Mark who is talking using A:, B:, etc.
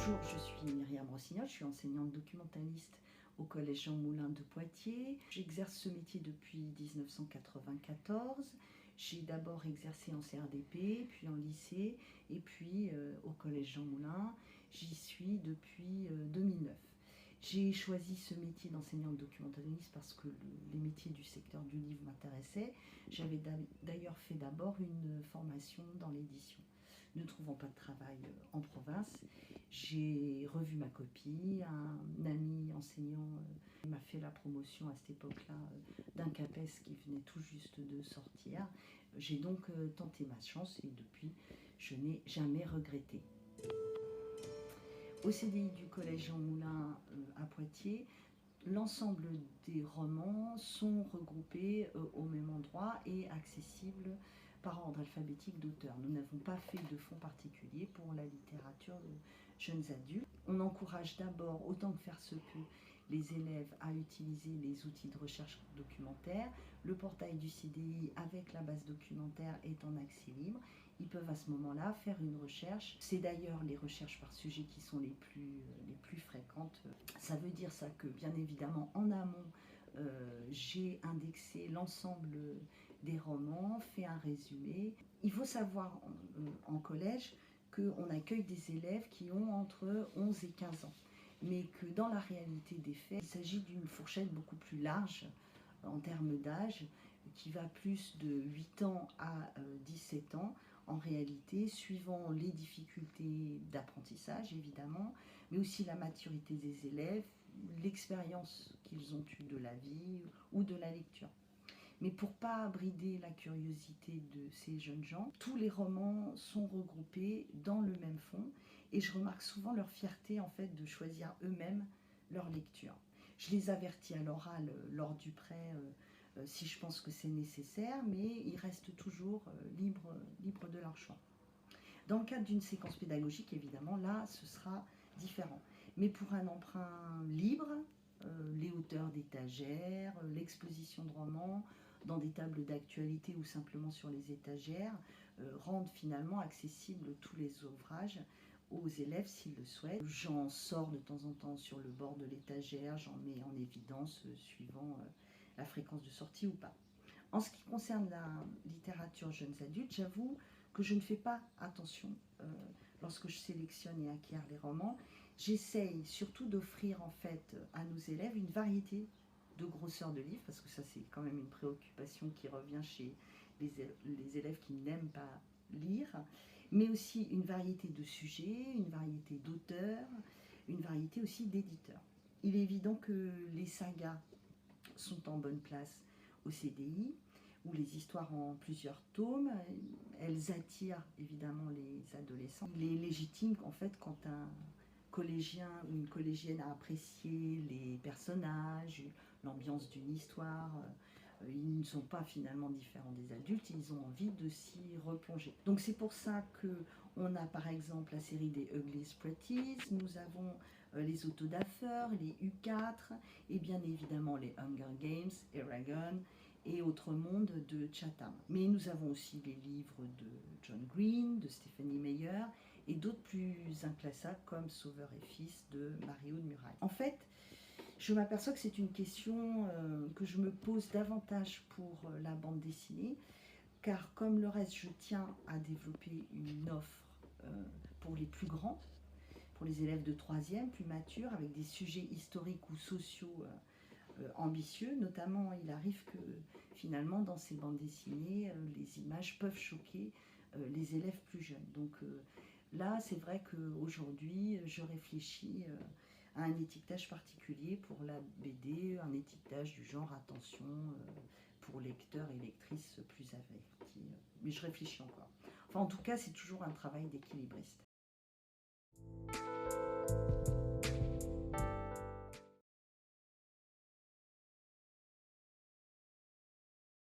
A: Bonjour, je suis Myriam Rossignol, je suis enseignante documentaliste au Collège Jean Moulin de Poitiers. J'exerce ce métier depuis 1994. J'ai d'abord exercé en CRDP, puis en lycée, et puis au Collège Jean Moulin. J'y suis depuis 2009. J'ai choisi ce métier d'enseignante documentaliste parce que les métiers du secteur du livre m'intéressaient. J'avais d'ailleurs fait d'abord une formation dans l'édition. Ne trouvant pas de travail en province, j'ai revu ma copie. Un ami enseignant m'a fait la promotion à cette époque-là d'un CAPES qui venait tout juste de sortir. J'ai donc tenté ma chance et depuis, je n'ai jamais regretté. Au CDI du Collège Jean Moulin à Poitiers, l'ensemble des romans sont regroupés au même endroit et accessibles par ordre alphabétique d'auteur. Nous n'avons pas fait de fonds particulier pour la littérature de jeunes adultes. On encourage d'abord, autant que faire se peut, les élèves à utiliser les outils de recherche documentaire. Le portail du CDI avec la base documentaire est en accès libre. Ils peuvent à ce moment-là faire une recherche. C'est d'ailleurs les recherches par sujet qui sont les plus fréquentes. Ça veut dire ça que, bien évidemment, en amont, j'ai indexé l'ensemble des romans, fait un résumé. Il faut savoir en collège qu'on accueille des élèves qui ont entre 11 et 15 ans, mais que dans la réalité des faits, il s'agit d'une fourchette beaucoup plus large en termes d'âge, qui va plus de 8 ans à 17 ans, en réalité, suivant les difficultés d'apprentissage, évidemment, mais aussi la maturité des élèves, l'expérience qu'ils ont eue de la vie ou de la lecture. Mais pour ne pas brider la curiosité de ces jeunes gens, tous les romans sont regroupés dans le même fond et je remarque souvent leur fierté en fait de choisir eux-mêmes leur lecture. Je les avertis à l'oral lors du prêt si je pense que c'est nécessaire, mais ils restent toujours libres de leur choix. Dans le cadre d'une séquence pédagogique, évidemment, là, ce sera différent. Mais pour un emprunt libre, les hauteurs d'étagères, l'exposition de romans dans des tables d'actualité ou simplement sur les étagères rendent finalement accessibles tous les ouvrages aux élèves s'ils le souhaitent. J'en sors de temps en temps sur le bord de l'étagère, j'en mets en évidence suivant la fréquence de sortie ou pas. En ce qui concerne la littérature jeunes adultes, j'avoue que je ne fais pas attention lorsque je sélectionne et acquiers les romans. J'essaye surtout d'offrir en fait à nos élèves une variété de grosseur de livres, parce que ça c'est quand même une préoccupation qui revient chez les élèves qui n'aiment pas lire, mais aussi une variété de sujets, une variété d'auteurs, une variété aussi d'éditeurs. Il est évident que les sagas sont en bonne place au CDI, où les histoires en plusieurs tomes, elles attirent évidemment les adolescents. Il est légitime en fait quand un collégien ou une collégienne a apprécié les personnages, l'ambiance d'une histoire, ils ne sont pas finalement différents des adultes, ils ont envie de s'y replonger. Donc c'est pour ça qu'on a par exemple la série des Ugliest Pretties, nous avons les Autodafeurs, les U4 et bien évidemment les Hunger Games, Eragon et Autre Monde de Chatham. Mais nous avons aussi les livres de John Green, de Stephenie Meyer et d'autres plus inclassables comme Sauveur et Fils de Mario de Muraille. En fait, je m'aperçois que c'est une question que je me pose davantage pour la bande dessinée, car comme le reste, je tiens à développer une offre pour les plus grands, pour les élèves de 3e, plus matures, avec des sujets historiques ou sociaux ambitieux. Notamment, il arrive que finalement, dans ces bandes dessinées, les images peuvent choquer les élèves plus jeunes. Donc là, c'est vrai qu'aujourd'hui, je réfléchis à un étiquetage particulier pour la BD, un étiquetage du genre attention pour lecteurs et lectrices plus avertis. Mais je réfléchis encore. Enfin, en tout cas, c'est toujours un travail d'équilibriste.